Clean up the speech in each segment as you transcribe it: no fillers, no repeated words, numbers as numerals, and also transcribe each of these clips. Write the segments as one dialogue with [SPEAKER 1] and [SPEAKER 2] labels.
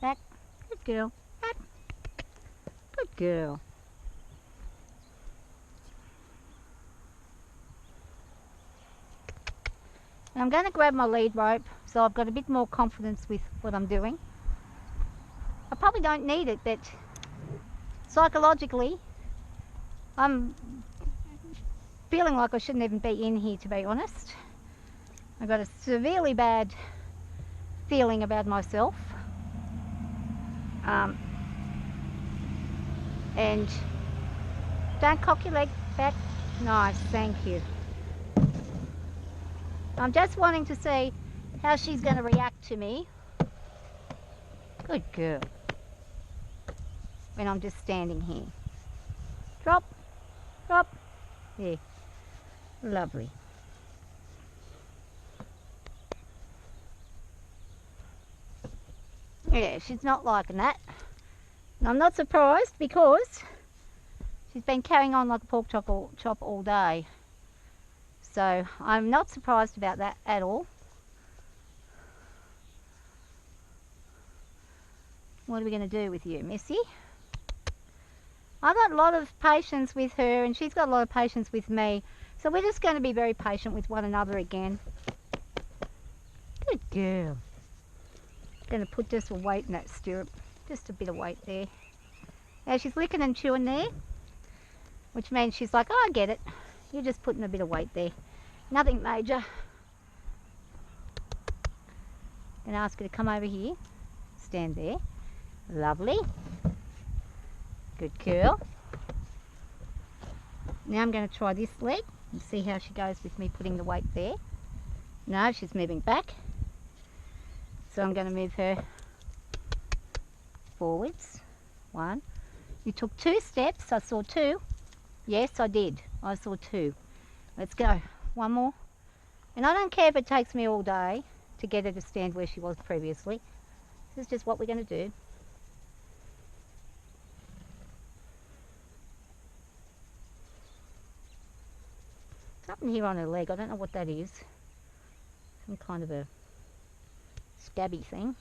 [SPEAKER 1] Back. Good girl. Back. Good girl. Now I'm going to grab my lead rope so I've got a bit more confidence with what I'm doing. I probably don't need it, but psychologically I'm feeling like I shouldn't even be in here, to be honest. I've got a severely bad feeling about myself. And don't cock your leg back. Nice, thank you. I'm just wanting to see how she's going to react to me. Good girl. When I'm just standing here. Drop, drop. There. Lovely. Yeah, she's not liking that. And I'm not surprised because she's been carrying on like a pork chop all day. So I'm not surprised about that at all. What are we going to do with you, Missy? I've got a lot of patience with her and she's got a lot of patience with me. So we're just going to be very patient with one another again. Good girl. Going to put just a weight in that stirrup. Just a bit of weight there. Now she's licking and chewing there. Which means she's like, oh, I get it. You're just putting a bit of weight there. Nothing major. Going to ask her to come over here. Stand there. Lovely. Good girl. Now I'm going to try this leg and see how she goes with me putting the weight there. No, she's moving back. So I'm going to move her forwards. 1. You took 2 steps. I saw 2. Yes, I did. I saw 2. Let's go. 1 more. And I don't care if it takes me all day to get her to stand where she was previously. This is just what we're going to do. Something here on her leg. I don't know what that is. Some kind of a scabby thing.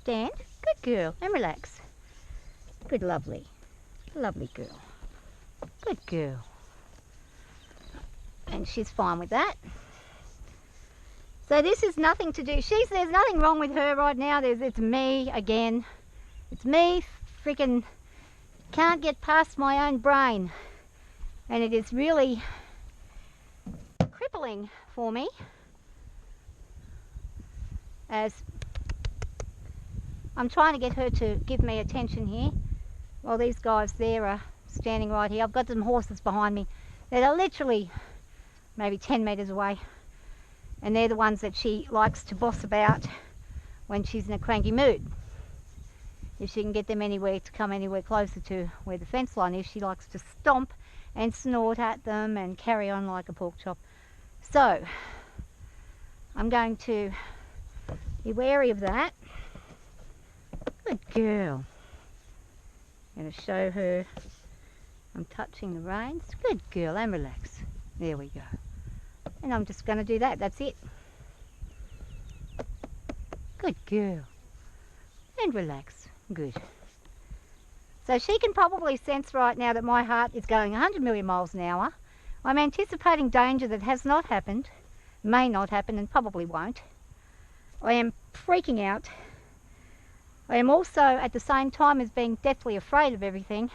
[SPEAKER 1] Stand. Good girl. And relax. Good, lovely. Lovely girl. Good girl. And she's fine with that. So this is nothing to do. There's nothing wrong with her right now. It's me again. It's me freaking can't get past my own brain. And it is really crippling for me. As I'm trying to get her to give me attention here. While these guys there are standing right here. I've got some horses behind me that are literally maybe 10 metres away. And they're the ones that she likes to boss about when she's in a cranky mood. If she can get them anywhere to come anywhere closer to where the fence line is, she likes to stomp and snort at them and carry on like a pork chop. So I'm going to be wary of that. Good girl. I'm going to show her I'm touching the reins. Good girl, and relax. There we go. And I'm just going to do that. That's it. Good girl. And relax. Good. So she can probably sense right now that my heart is going 100 million miles an hour. I'm anticipating danger that has not happened, may not happen, and probably won't. I am freaking out. I am also, at the same time as being deathly afraid of everything,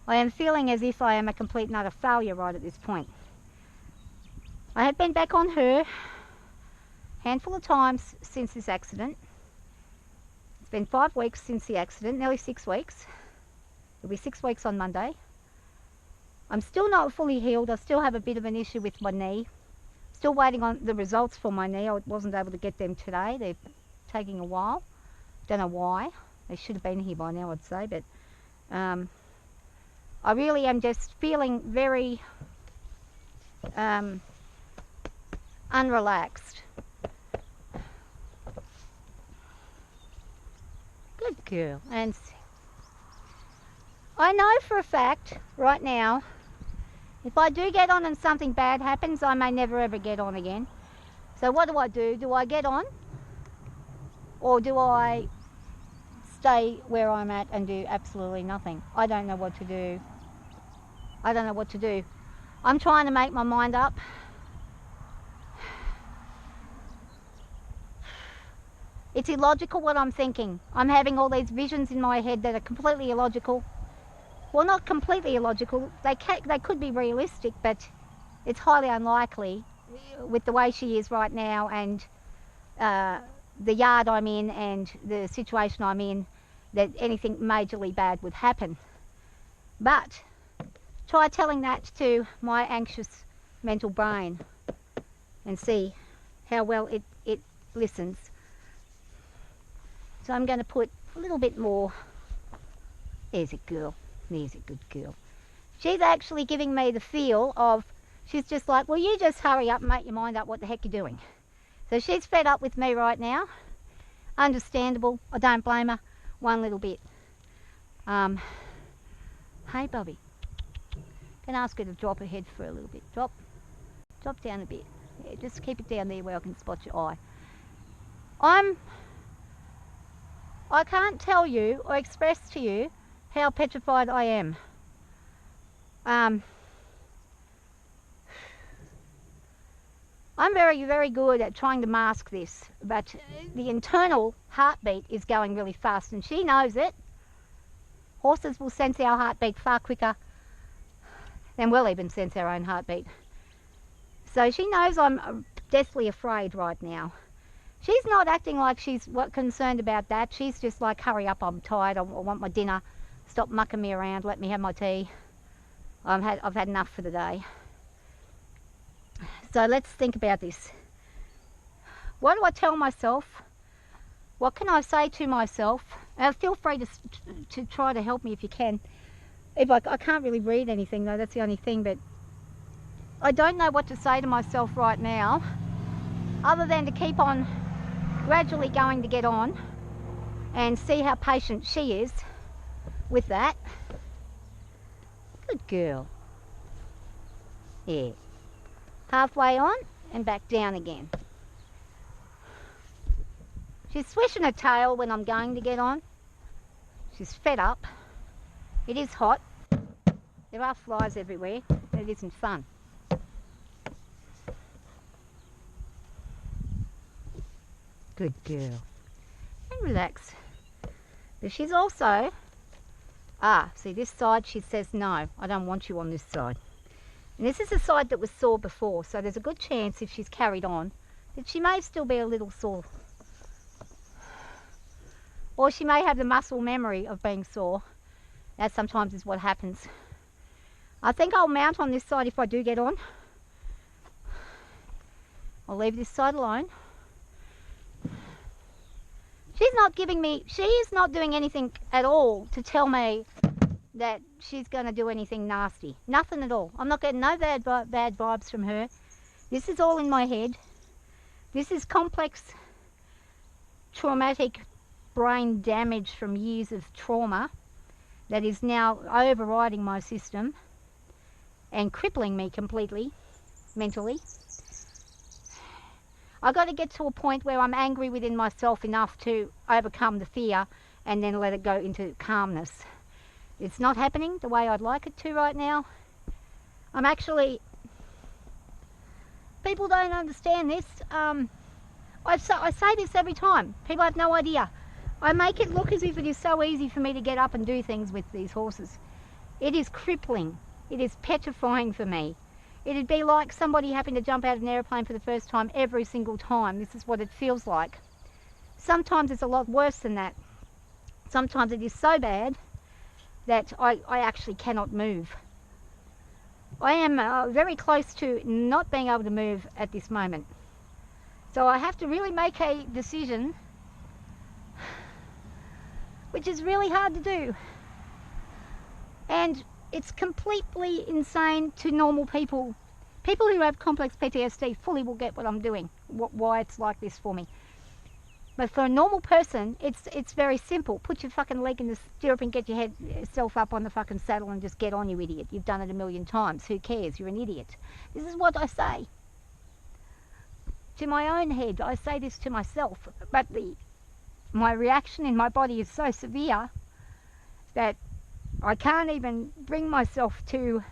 [SPEAKER 1] I am feeling as if I am a complete and utter failure right at this point. I have been back on her a handful of times since this accident. It's been 5 weeks since the accident, nearly 6 weeks. It'll be 6 weeks on Monday. I'm still not fully healed. I still have a bit of an issue with my knee. Still waiting on the results for my knee. I wasn't able to get them today. They're taking a while. Don't know why. They should have been here by now, I'd say. But I really am just feeling very unrelaxed. Good girl. And I know for a fact right now, if I do get on and something bad happens, I may never ever get on again. So what do? Do I get on? Or do I stay where I'm at and do absolutely nothing? I don't know what to do. I don't know what to do. I'm trying to make my mind up. It's illogical what I'm thinking. I'm having all these visions in my head that are completely illogical. Well, not completely illogical. They could be realistic, but it's highly unlikely with the way she is right now and the yard I'm in and the situation I'm in that anything majorly bad would happen. But try telling that to my anxious mental brain and see how well it listens. So I'm going to put a little bit more. There's a girl. There's a good girl. She's actually giving me the feel of, she's just like, well, you just hurry up and make your mind up what the heck you're doing. So she's fed up with me right now. Understandable. I don't blame her one little bit. Hey, Bobby. Can I ask her to drop her head for a little bit? Drop down a bit. Yeah, just keep it down there where I can spot your eye. I can't tell you or express to you how petrified I am. I'm very, very good at trying to mask this, but the internal heartbeat is going really fast, and she knows it. Horses will sense our heartbeat far quicker than we'll even sense our own heartbeat. So she knows I'm deathly afraid right now. She's not acting like she's concerned about that. She's just like, hurry up, I'm tired, I want my dinner. Stop mucking me around, let me have my tea. I've had enough for the day. So let's think about this. What do I tell myself? What can I say to myself? Feel free to try to help me if you can. I can't really read anything though, that's the only thing, but I don't know what to say to myself right now other than to keep on gradually going to get on and see how patient she is with that. Good girl. Yeah. Halfway on and back down again. She's swishing her tail when I'm going to get on. She's fed up. It is hot. There are flies everywhere. It isn't fun. Good girl. And relax. But she's also... see, this side she says, no, I don't want you on this side. And this is the side that was sore before, so there's a good chance if she's carried on that she may still be a little sore. Or she may have the muscle memory of being sore. That sometimes is what happens. I think I'll mount on this side if I do get on. I'll leave this side alone. She's not doing anything at all to tell me that she's going to do anything nasty. Nothing at all. I'm not getting no bad vibes from her. This is all in my head. This is complex, traumatic brain damage from years of trauma that is now overriding my system and crippling me completely, mentally. I've got to get to a point where I'm angry within myself enough to overcome the fear and then let it go into calmness. It's not happening the way I'd like it to right now. People don't understand this. I say this every time. People have no idea. I make it look as if it is so easy for me to get up and do things with these horses. It is crippling. It is petrifying for me. It'd be like somebody having to jump out of an airplane for the first time every single time. This is what it feels like. Sometimes it's a lot worse than that. Sometimes it is so bad that I actually cannot move. I am very close to not being able to move at this moment. So I have to really make a decision, which is really hard to do. And it's completely insane to normal people. People who have complex PTSD fully will get what I'm doing, why it's like this for me. But for a normal person, it's very simple. Put your fucking leg in the stirrup and get yourself up on the fucking saddle and just get on, you idiot. You've done it a million times. Who cares? You're an idiot. This is what I say. to my own head. I say this to myself, but my reaction in my body is so severe that I can't even bring myself to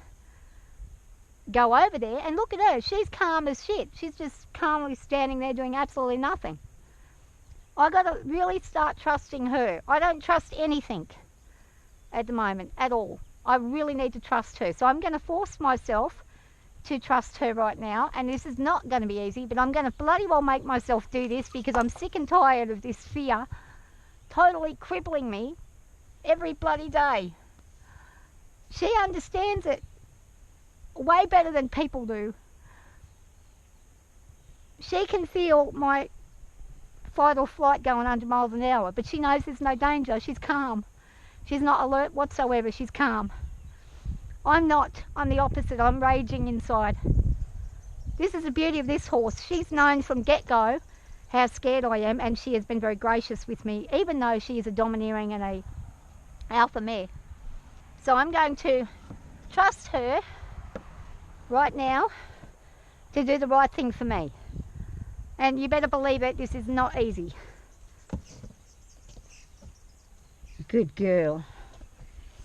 [SPEAKER 1] go over there. And look at her, she's calm as shit. She's just calmly standing there doing absolutely nothing. I got to really start trusting her. I don't trust anything at the moment at all. I really need to trust her. So I'm going to force myself to trust her right now. And this is not going to be easy, but I'm going to bloody well make myself do this, because I'm sick and tired of this fear totally crippling me every bloody day. She understands it way better than people do. She can feel my fight or flight going 100 miles an hour, but she knows there's no danger. She's calm. She's not alert whatsoever. She's calm. I'm not. I'm the opposite. I'm raging inside. This is the beauty of this horse. She's known from get-go how scared I am, and she has been very gracious with me, even though she is a domineering and a alpha mare. So I'm going to trust her right now to do the right thing for me. And you better believe it, this is not easy. Good girl.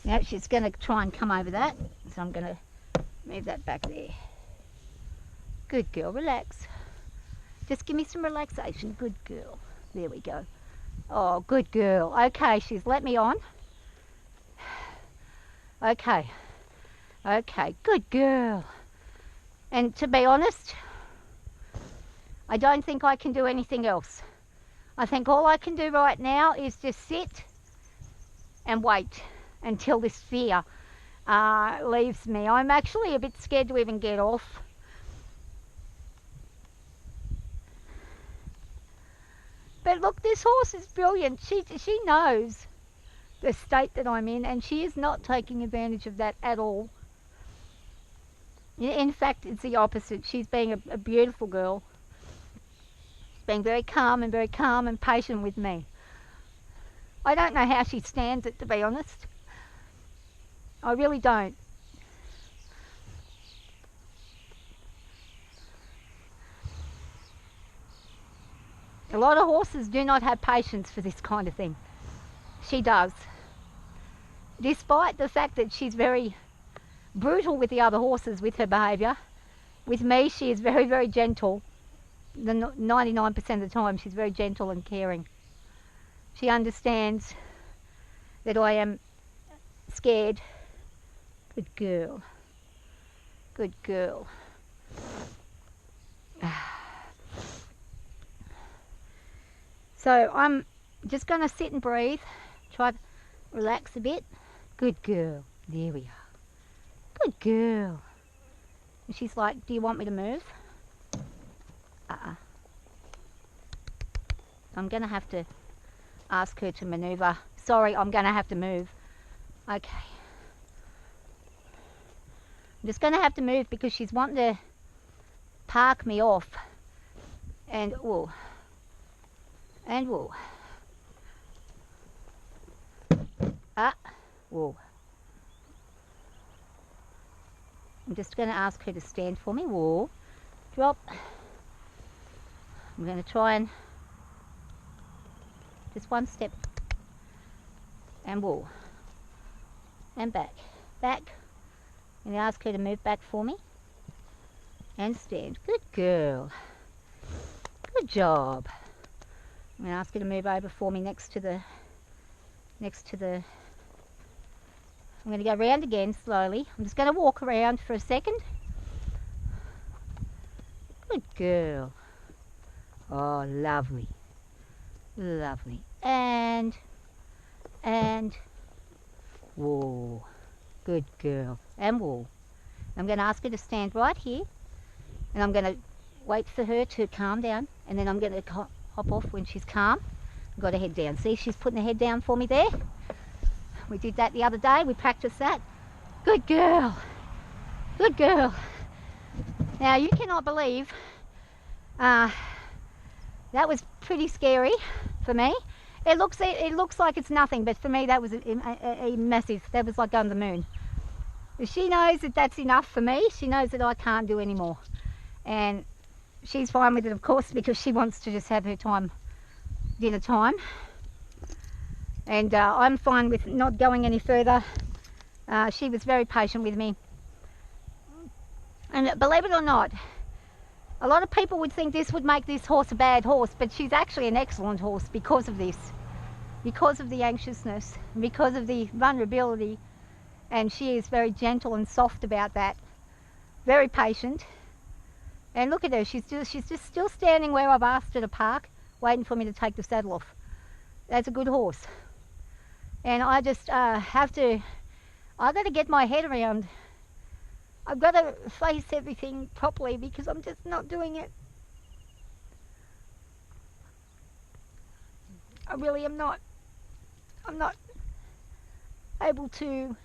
[SPEAKER 1] Now she's going to try and come over that, so I'm going to move that back there. Good girl, relax. Just give me some relaxation. Good girl. There we go. Oh, good girl. Okay, she's let me on. Okay. Okay, good girl. And to be honest, I don't think I can do anything else. I think all I can do right now is just sit and wait until this fear leaves me. I'm actually a bit scared to even get off. But look, this horse is brilliant. She knows the state that I'm in, and she is not taking advantage of that at all. In fact, it's the opposite. She's being a beautiful girl. She's being very calm and patient with me. I don't know how she stands it, to be honest. I really don't. A lot of horses do not have patience for this kind of thing. She does. Despite the fact that she's very brutal with the other horses with her behaviour, with me she is very, very gentle. 99% of the time she's very gentle and caring. She understands that I am scared. Good girl. Good girl. So I'm just going to sit and breathe, try to relax a bit. Good girl. There we are. Good girl. And she's like, do you want me to move? I'm going to have to ask her to manoeuvre. Sorry, I'm going to have to move. Okay. I'm just going to have to move because she's wanting to park me off. And whoa. And whoa. Whoa. I'm just going to ask her to stand for me. Whoa. Drop. I'm going to try and just one step. And whoa. And back. Back. I'm going to ask her to move back for me. And stand. Good girl. Good job. I'm going to ask her to move over for me next to the I'm going to go round again slowly. I'm just going to walk around for a second. Good girl. Oh, lovely. Lovely. And whoa. Good girl. And whoa. I'm going to ask her to stand right here. And I'm going to wait for her to calm down. And then I'm going to hop off when she's calm. I've got her head down. See, she's putting her head down for me there. We did that the other day. We practiced that. Good girl. Good girl. Now, you cannot believe that was pretty scary for me. It looks like it's nothing, but for me that was a massive. That was like going to the moon. She knows that that's enough for me. She knows that I can't do any more. And she's fine with it, of course, because she wants to just have her time, dinner time. And I'm fine with not going any further. She was very patient with me. And believe it or not, a lot of people would think this would make this horse a bad horse, but she's actually an excellent horse because of this. Because of the anxiousness, because of the vulnerability. And she is very gentle and soft about that. Very patient. And look at her, she's just still standing where I've asked her to park, waiting for me to take the saddle off. That's a good horse. And I just I've got to get my head around. I've got to face everything properly because I'm just not doing it. I really am not. I'm not able to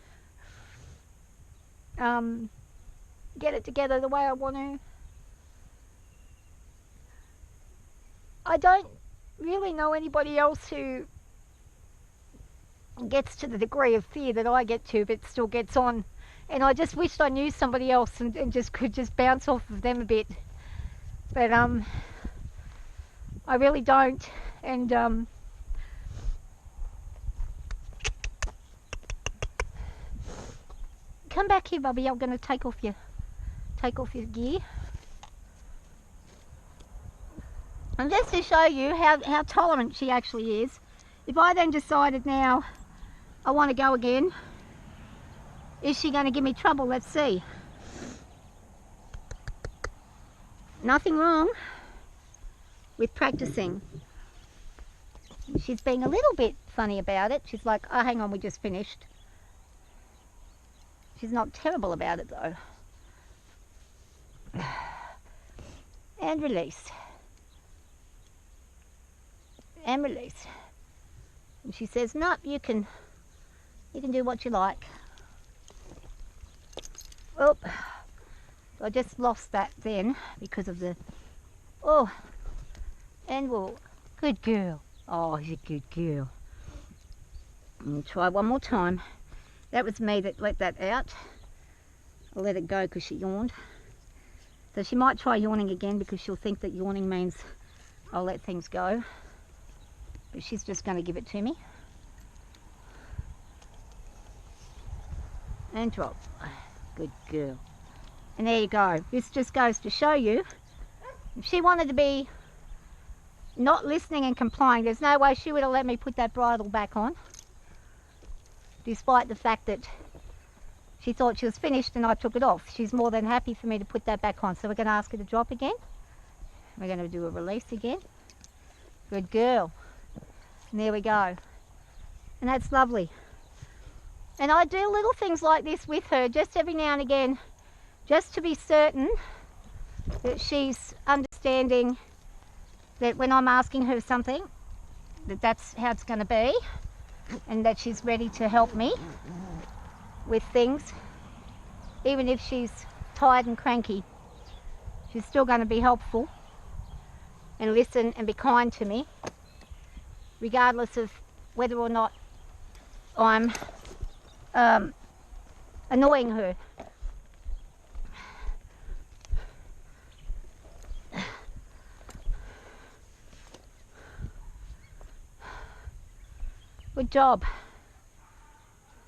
[SPEAKER 1] get it together the way I want to. I don't really know anybody else who gets to the degree of fear that I get to, but still gets on. And I just wished I knew somebody else and just could just bounce off of them a bit. But I really don't. And come back here, Bubby. I'm going to take off your gear. And just to show you how tolerant she actually is, if I then decided now I want to go again, is she going to give me trouble? Let's see. Nothing wrong with practicing. She's being a little bit funny about it. She's like, oh, hang on, we just finished. She's not terrible about it though. And release. And release. And she says, nope, you can do what you like. Oh, I just lost that then because of the, oh, and we'll, good girl. Oh, she's a good girl. I'll try one more time. That was me that let that out. I'll let it go because she yawned. So she might try yawning again because she'll think that yawning means I'll let things go. But she's just going to give it to me. And drop. Good girl. And there you go. This just goes to show you, if she wanted to be not listening and complying, there's no way she would have let me put that bridle back on, despite the fact that she thought she was finished and I took it off. She's more than happy for me to put that back on. So we're going to ask her to drop again. We're going to do a release again. Good girl. And there we go. And that's lovely. And I do little things like this with her just every now and again, just to be certain that she's understanding that when I'm asking her something, that that's how it's going to be, and that she's ready to help me with things. Even if she's tired and cranky, she's still going to be helpful and listen and be kind to me, regardless of whether or not I'm annoying her. Good job.